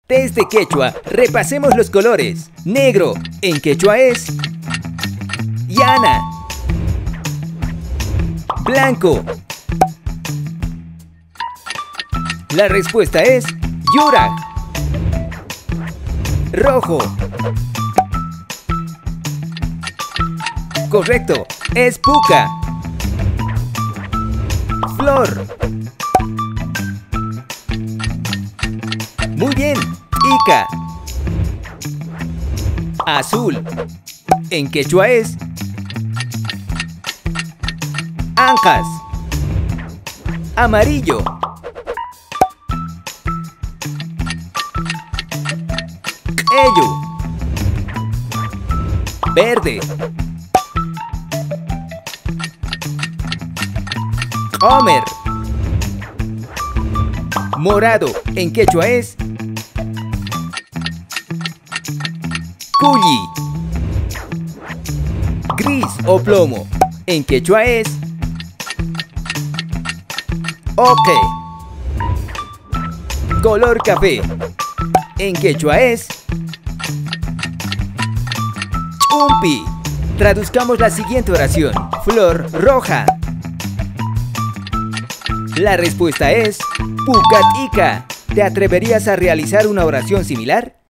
Test de quechua, repasemos los colores. Negro, en quechua es Yana. Blanco. La respuesta es Yurak. Rojo. Correcto, es Puka. Flor. Muy bien, Ica. Azul, en quechua es Anjas. Amarillo. Eyu. Verde. Homer. Morado, en quechua es Culli. Gris o plomo, en quechua es Oque. Color café, en quechua es Chumpi. Traduzcamos la siguiente oración. Flor roja. La respuesta es Pucatica. ¿Te atreverías a realizar una oración similar?